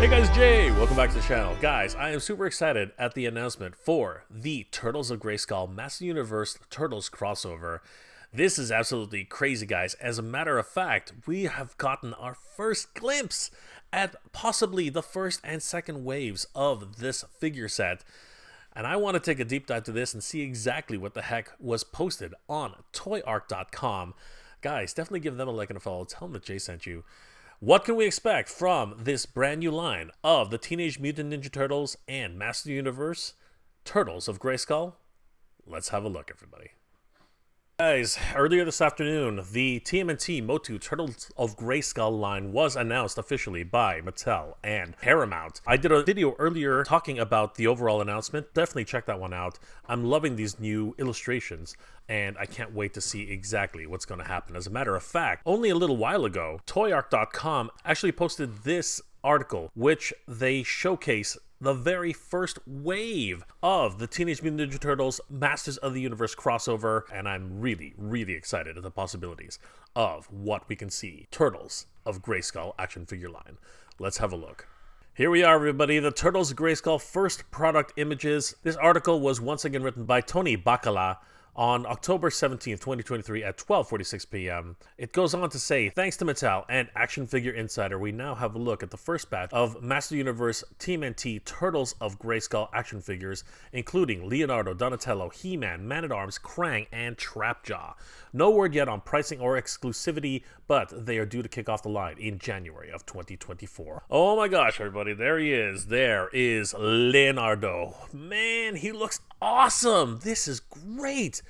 Hey guys, Jay! Welcome back to the channel. Guys, I am super excited at the announcement for the Turtles of Grayskull Master Universe Turtles crossover. This is absolutely crazy, guys. As a matter of fact, we have gotten our first glimpse at possibly the first and second waves of this figure set. And I want to take a deep dive to this and see exactly what the heck was posted on toyarc.com. Guys, definitely give them a like and a follow. Tell them that Jay sent you. What can we expect from this brand new line of the Teenage Mutant Ninja Turtles and Master Universe Turtles of Grayskull? Let's have a look, everybody. Guys, earlier this afternoon, the TMNT MOTU Turtles of Grayskull line was announced officially by Mattel and Paramount. I did a video earlier talking about the overall announcement. Definitely check that one out. I'm loving these new illustrations, and I can't wait to see exactly what's going to happen. As a matter of fact, only a little while ago, toyarc.com actually posted this article, which they showcase the very first wave of the Teenage Mutant Ninja Turtles Masters of the Universe crossover, and I'm really, really excited at the possibilities of what we can see. Turtles of Grayskull action figure line. Let's have a look. Here we are, everybody, the Turtles of Grayskull first product images. This article was once again written by Tony Bacala on October 17th, 2023 at 12:46 p.m. It goes on to say, thanks to Mattel and Action Figure Insider, we now have a look at the first batch of Master Universe TMNT Turtles of Grayskull action figures, including Leonardo, Donatello, HeMan, Manatarms, Krang, and TrapJaw. No word yet on pricing or exclusivity, but they are due to kick off the line in January of 2024. Oh my gosh, everybody, there he is. There is Leonardo. Man, he looks awesome. This is great.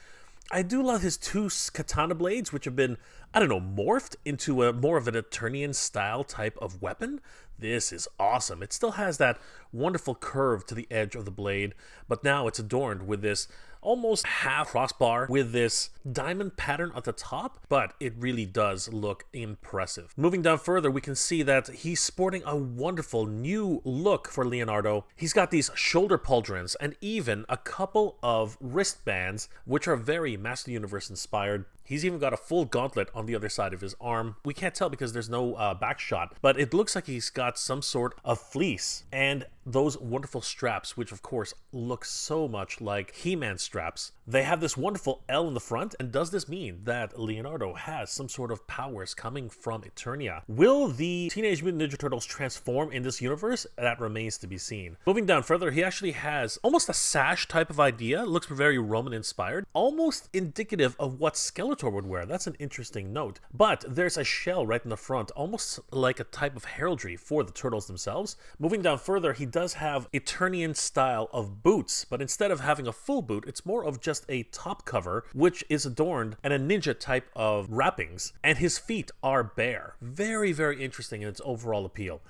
I do love his two katana blades, which have been, I don't know, morphed into a more of an Eternian style type of weapon. This is awesome. It still has that wonderful curve to the edge of the blade, but now it's adorned with this almost half crossbar with this diamond pattern at the top, but it really does look impressive. Moving down further, we can see that he's sporting a wonderful new look for Leonardo. He's got these shoulder pauldrons and even a couple of wristbands, which are very Master Universe inspired. He's even got a full gauntlet on the other side of his arm. We can't tell because there's no back shot, but it looks like he's got some sort of fleece and those wonderful straps, which of course look so much like He-Man straps. They have this wonderful L in the front, and does this mean that Leonardo has some sort of powers coming from Eternia? Will the Teenage Mutant Ninja Turtles transform in this universe? That remains to be seen. Moving down further, he actually has almost a sash type of idea. It looks very Roman inspired, almost indicative of what Skeltor would wear. That's an interesting note. But there's a shell right in the front, almost like a type of heraldry for the turtles themselves. Moving down further, he does have Eternian style of boots, but instead of having a full boot, it's more of just a top cover, which is adorned and a ninja type of wrappings, and his feet are bare. Very, very interesting in its overall appeal.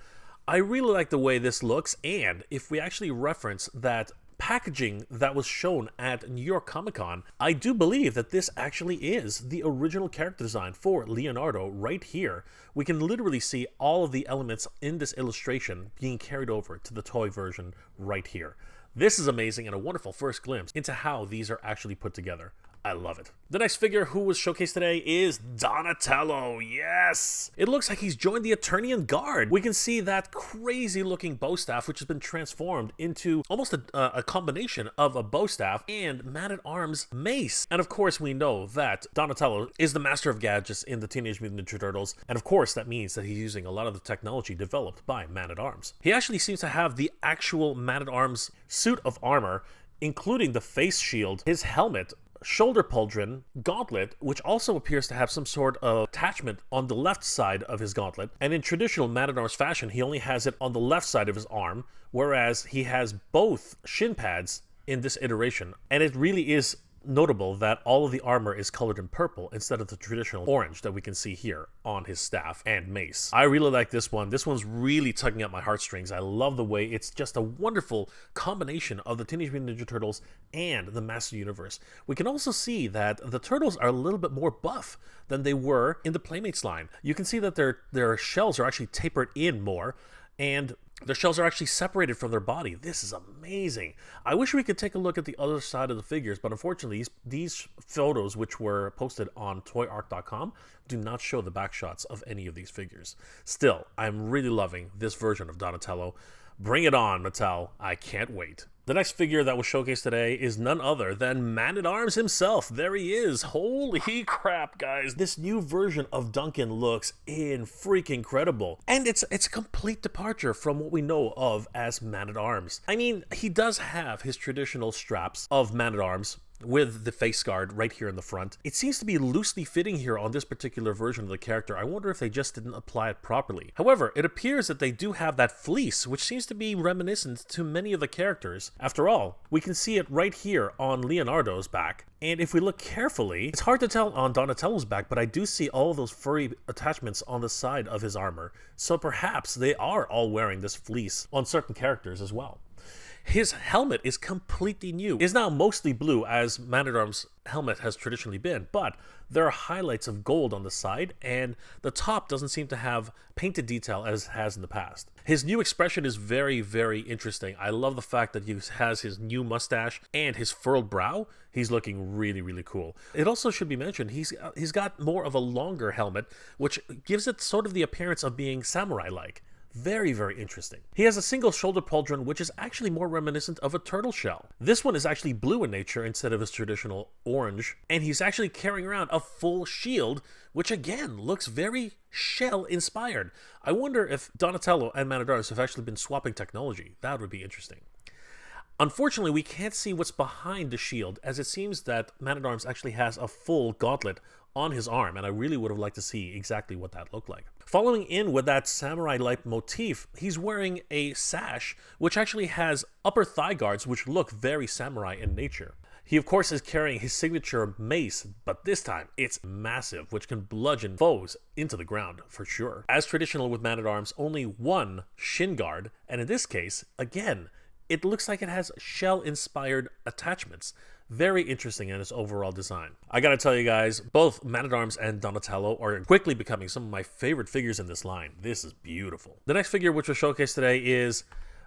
I really like the way this looks, and if we actually reference that packaging that was shown at New York Comic Con, I do believe that this actually is the original character design for Leonardo right here. We can literally see all of the elements in this illustration being carried over to the toy version right here. This is amazing and a wonderful first glimpse into how these are actually put together. I love it. The next figure who was showcased today is Donatello. Yes! It looks like he's joined the Eternian Guard. We can see that crazy looking bow staff, which has been transformed into almost a combination of a bow staff and Man-at-Arms mace. And of course, we know that Donatello is the master of gadgets in the Teenage Mutant Ninja Turtles. And of course, that means that he's using a lot of the technology developed by Man-at-Arms. He actually seems to have the actual Man-at-Arms suit of armor, including the face shield, his helmet, shoulder pauldron, gauntlet, which also appears to have some sort of attachment on the left side of his gauntlet. And in traditional Man-at-Arms fashion, he only has it on the left side of his arm, whereas he has both shin pads in this iteration. And it really is notable that all of the armor is colored in purple instead of the traditional orange that we can see here on his staff and mace. I really like this one. This one's really tugging at my heartstrings. I love the way it's just a wonderful combination of the Teenage Mutant Ninja Turtles and the Master Universe. We can also see that the turtles are a little bit more buff than they were in the Playmates line. You can see that their shells are actually tapered in more, and Their shells are actually separated from their body. This is amazing. I wish we could take a look at the other side of the figures, but unfortunately, these photos, which were posted on toyarc.com, do not show the back shots of any of these figures. Still, I'm really loving this version of Donatello. Bring it on, Mattel. I can't wait. The next figure that was showcased today is none other than Man-at-Arms himself. There he is. Holy crap, guys. This new version of Duncan looks freaking incredible. And it's a complete departure from what we know of as Man-at-Arms. I mean, he does have his traditional straps of Man-at-Arms with the face guard right here in the front. It seems to be loosely fitting here on this particular version of the character. I wonder if they just didn't apply it properly. However, it appears that they do have that fleece, which seems to be reminiscent to many of the characters. After all, we can see it right here on Leonardo's back. And if we look carefully, it's hard to tell on Donatello's back, but I do see all of those furry attachments on the side of his armor. So perhaps they are all wearing this fleece on certain characters as well. His helmet is completely new. It is now mostly blue, as Man-at-Arms' helmet has traditionally been, but there are highlights of gold on the side, and the top doesn't seem to have painted detail as it has in the past. His new expression is very, very interesting. I love the fact that he has his new mustache and his furrowed brow. He's looking really, really cool. It also should be mentioned, he's got more of a longer helmet, which gives it sort of the appearance of being samurai-like. Very, very interesting. He has a single shoulder pauldron, which is actually more reminiscent of a turtle shell. This one is actually blue in nature instead of his traditional orange, and he's actually carrying around a full shield, which again looks very shell-inspired. I wonder if Donatello and Man-at-Arms have actually been swapping technology. That would be interesting. Unfortunately, we can't see what's behind the shield, as it seems that Man-at-Arms actually has a full gauntlet on his arm, and I really would have liked to see exactly what that looked like. Following in with that samurai-like motif, he's wearing a sash, which actually has upper thigh guards, which look very samurai in nature. He, of course, is carrying his signature mace, but this time it's massive, which can bludgeon foes into the ground for sure. As traditional with Man-at-Arms, only one shin guard, and in this case, again, it looks like it has shell-inspired attachments. Very interesting in its overall design. I gotta tell you guys, both Man-at-Arms and Donatello are quickly becoming some of my favorite figures in this line. This is beautiful. The next figure which was showcased today is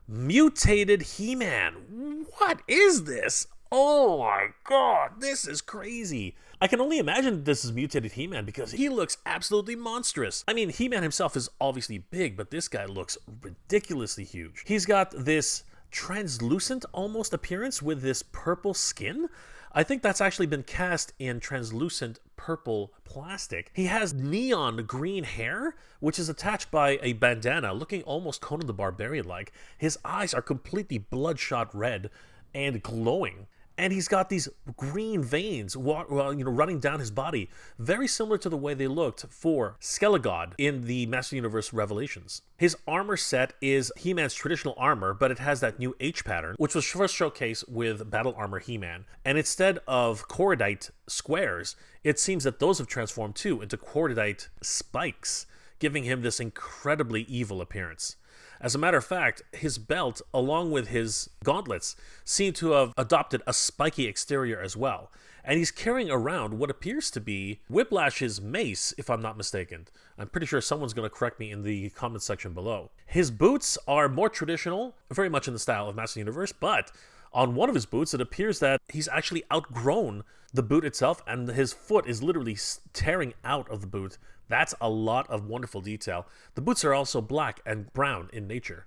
mutated HeMan. What is this? Oh my god, this is crazy. I can only imagine this is mutated HeMan because he looks absolutely monstrous. I mean, HeMan himself is obviously big, but this guy looks ridiculously huge. He's got this translucent almost appearance with this purple skin. I think that's actually been cast in translucent purple plastic. He has neon green hair, which is attached by a bandana, looking almost Conan the Barbarian-like. His eyes are completely bloodshot red and glowing. And he's got these green veins running down his body, very similar to the way they looked for Skeltor in the Master Universe Revelations. His armor set is He-Man's traditional armor, but it has that new H pattern, which was first showcased with Battle Armor He-Man. And instead of cordite squares, it seems that those have transformed too into cordite spikes, giving him this incredibly evil appearance. As a matter of fact, his belt, along with his gauntlets, seem to have adopted a spiky exterior as well. And he's carrying around what appears to be Whiplash's mace, if I'm not mistaken. I'm pretty sure someone's going to correct me in the comment section below. His boots are more traditional, very much in the style of Master Universe, but on one of his boots, it appears that he's actually outgrown the boot itself, and his foot is literally tearing out of the boot. That's a lot of wonderful detail. The boots are also black and brown in nature.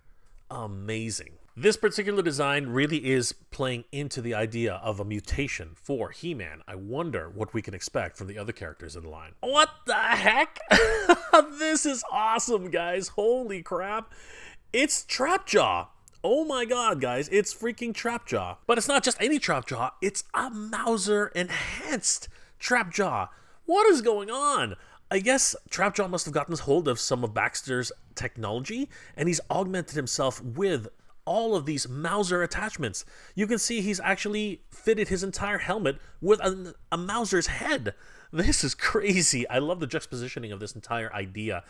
Amazing. This particular design really is playing into the idea of a mutation for He-Man. I wonder what we can expect from the other characters in the line. What the heck? This is awesome, guys. Holy crap. It's TrapJaw. Oh my god, guys, it's freaking TrapJaw. But it's not just any TrapJaw, it's a Mauser-enhanced TrapJaw. What is going on? I guess TrapJaw must have gotten hold of some of Baxter's technology, and he's augmented himself with all of these Mauser attachments. You can see he's actually fitted his entire helmet with a Mauser's head. This is crazy. I love the juxtapositioning of this entire idea.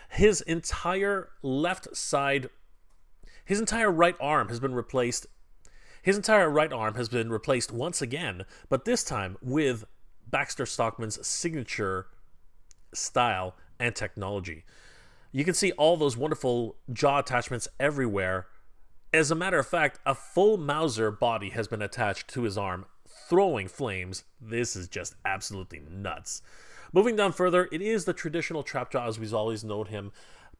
His entire left side, his entire right arm has been replaced. His entire right arm has been replaced once again, but this time with Baxter Stockman's signature style and technology. You can see all those wonderful jaw attachments everywhere. As a matter of fact, a full Mauser body has been attached to his arm, throwing flames. This is just absolutely nuts. Moving down further, it is the traditional TrapJaw as we've always known him.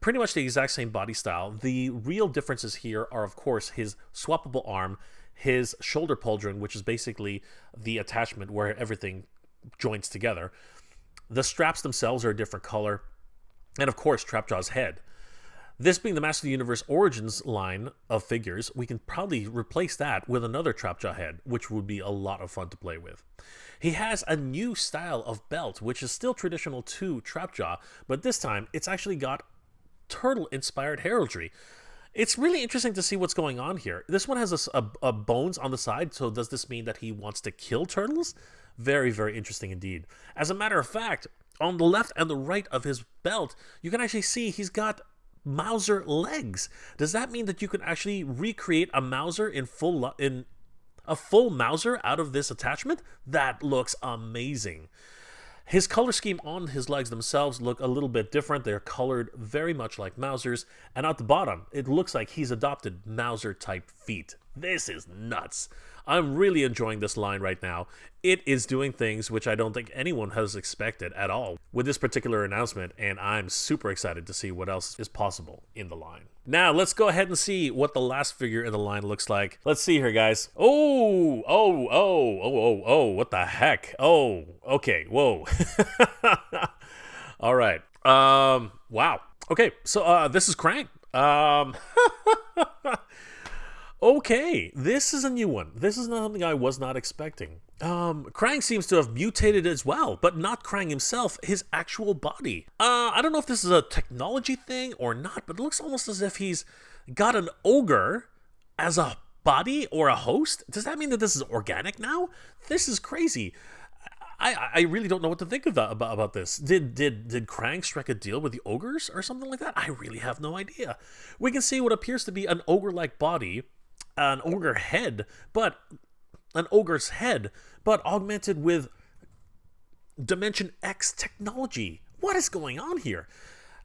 Pretty much the exact same body style. The real differences here are, of course, his swappable arm, his shoulder pauldron, which is basically the attachment where everything joins together. The straps themselves are a different color. And, of course, TrapJaw's head. This being the Master of the Universe Origins line of figures, we can probably replace that with another TrapJaw head, which would be a lot of fun to play with. He has a new style of belt, which is still traditional to TrapJaw, but this time it's actually got turtle-inspired heraldry. It's really interesting to see what's going on here. This one has a bones on the side, so does this mean that he wants to kill turtles? Very, very interesting indeed. As a matter of fact, on the left and the right of his belt, you can actually see he's got Mauser legs. Does that mean that you can actually recreate a Mauser in a full Mauser out of this attachment? That looks amazing. His color scheme on his legs themselves look a little bit different. They're colored very much like Mauser's. And at the bottom, it looks like he's adopted Mauser-type feet. This is nuts. I'm really enjoying this line right now. It is doing things which I don't think anyone has expected at all with this particular announcement, and I'm super excited to see what else is possible in the line. Now, let's go ahead and see what the last figure in the line looks like. Let's see here, guys. Oh, what the heck? Oh, okay, whoa. All right. Wow. Okay, so this is Krang. Okay, this is a new one. This is not something I was not expecting. Krang seems to have mutated as well, but not Krang himself, his actual body. I don't know if this is a technology thing or not, but it looks almost as if he's got an ogre as a body or a host. Does that mean that this is organic now? This is crazy. I really don't know what to think of that, about this. Did Krang strike a deal with the ogres or something like that? I really have no idea. We can see what appears to be an ogre-like body, an ogre head, but an ogre's head, but augmented with Dimension X technology. What is going on here?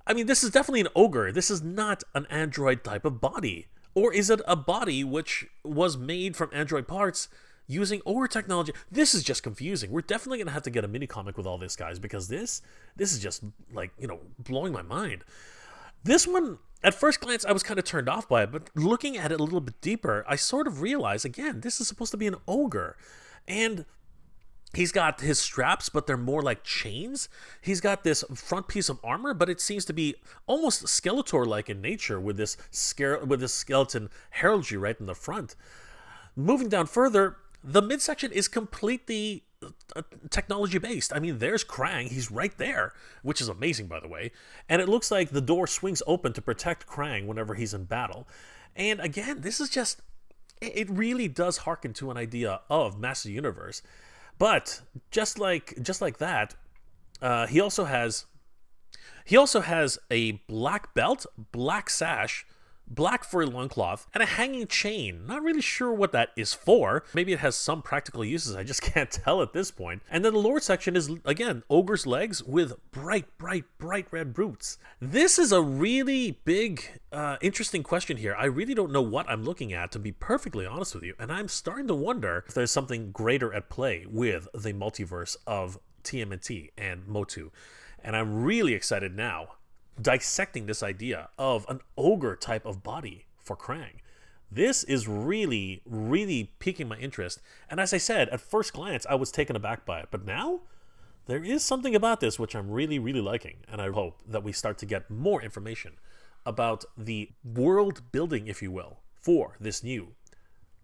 I mean, this is definitely an ogre. This is not an android type of body. Or is it a body which was made from android parts using ogre technology? This is just confusing. We're definitely going to have to get a mini comic with all this, guys, because this is just, like, you know, blowing my mind. This one, at first glance, I was kind of turned off by it, but looking at it a little bit deeper, I sort of realized, again, this is supposed to be an ogre. And he's got his straps, but they're more like chains. He's got this front piece of armor, but it seems to be almost Skeltor-like in nature with this skeleton heraldry right in the front. Moving down further, the midsection is completely technology-based. I mean, there's Krang. He's right there, which is amazing, by the way. And it looks like the door swings open to protect Krang whenever he's in battle. And again, this is just... it really does harken to an idea of Master Universe. But just like that, he also has a black belt, black sash, black furry loincloth, and a hanging chain. Not really sure what that is for. Maybe it has some practical uses. I just can't tell at this point. And then the lower section is, again, ogre's legs with bright red boots. This is a really big, interesting question here. I really don't know what I'm looking at, to be perfectly honest with you. And I'm starting to wonder if there's something greater at play with the multiverse of TMNT and MOTU. And I'm really excited now, dissecting this idea of an ogre type of body for Krang. This is really, really piquing my interest. And as I said, at first glance, I was taken aback by it. But now, there is something about this which I'm really, really liking. And I hope that we start to get more information about the world building, if you will, for this new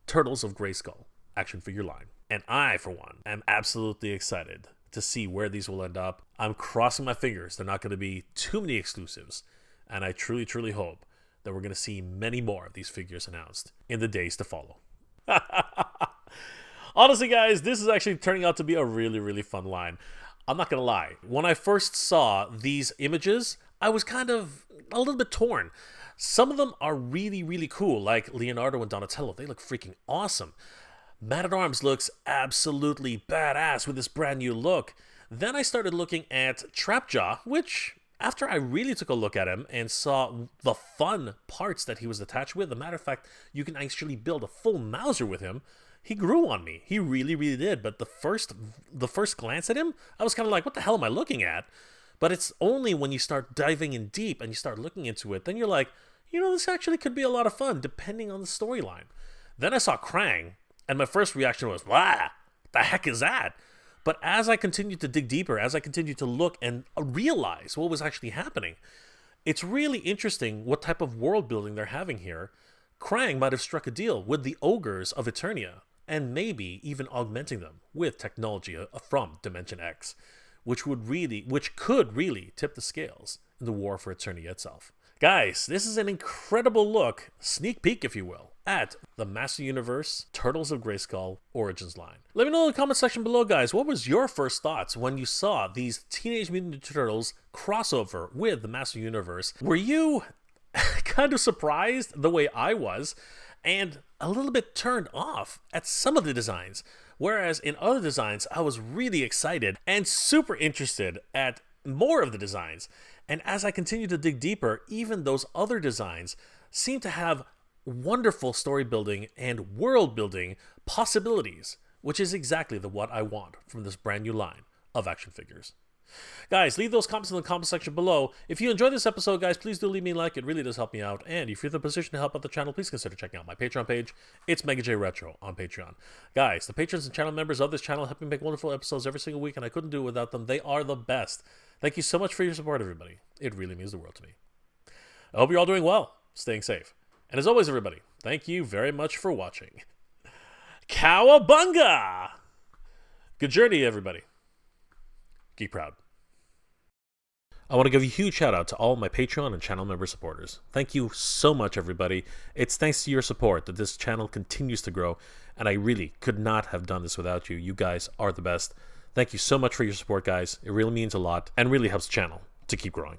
Turtles of Grayskull action figure line. And I, for one, am absolutely excited to see where these will end up. I'm crossing my fingers. They're not going to be too many exclusives. And I truly, truly hope that we're going to see many more of these figures announced in the days to follow. Honestly, guys, this is actually turning out to be a really, really fun line. I'm not going to lie. When I first saw these images, I was kind of a little bit torn. Some of them are really, really cool, like Leonardo and Donatello. They look freaking awesome. Manatarms looks absolutely badass with this brand new look. Then I started looking at TrapJaw, which After I really took a look at him and saw the fun parts that he was attached with, as a matter of fact, you can actually build a full Mauser with him, he grew on me. He really, really did. But the first glance at him, I was kind of like, what the hell am I looking at? But it's only when you start diving in deep and you start looking into it, then you're like, you know, this actually could be a lot of fun, depending on the storyline. Then I saw Krang, and my first reaction was, wow, the heck is that? But as I continued to dig deeper, as I continued to look and realize what was actually happening, it's really interesting what type of world building they're having here. Krang might have struck a deal with the ogres of Eternia, and maybe even augmenting them with technology from Dimension X, which could really tip the scales in the war for Eternia itself. Guys, this is an incredible look, sneak peek if you will, at the Master Universe Turtles of Grayskull Origins line. Let me know in the comment section below, guys, what was your first thoughts when you saw these Teenage Mutant Ninja Turtles crossover with the Master Universe? Were you kind of surprised the way I was, and a little bit turned off at some of the designs? Whereas in other designs, I was really excited and super interested at more of the designs. And as I continue to dig deeper, even those other designs seem to have wonderful story building and world building possibilities, which is exactly what I want from this brand new line of action figures. Guys, leave those comments in the comment section below. If you enjoyed this episode, guys, please do leave me a like. It really does help me out. And if you're in the position to help out the channel, please consider checking out my Patreon page. It's MegaJRetro on Patreon. Guys, the patrons and channel members of this channel help me make wonderful episodes every single week, and I couldn't do it without them. They are the best. Thank you so much for your support, everybody. It really means the world to me. I hope you're all doing well, staying safe. And as always, everybody, thank you very much for watching. Cowabunga! Good journey, everybody. Geek proud. I want to give a huge shout out to all my Patreon and channel member supporters. Thank you so much, everybody. It's thanks to your support that this channel continues to grow, and I really could not have done this without you. You guys are the best. Thank you so much for your support, guys. It really means a lot and really helps the channel to keep growing.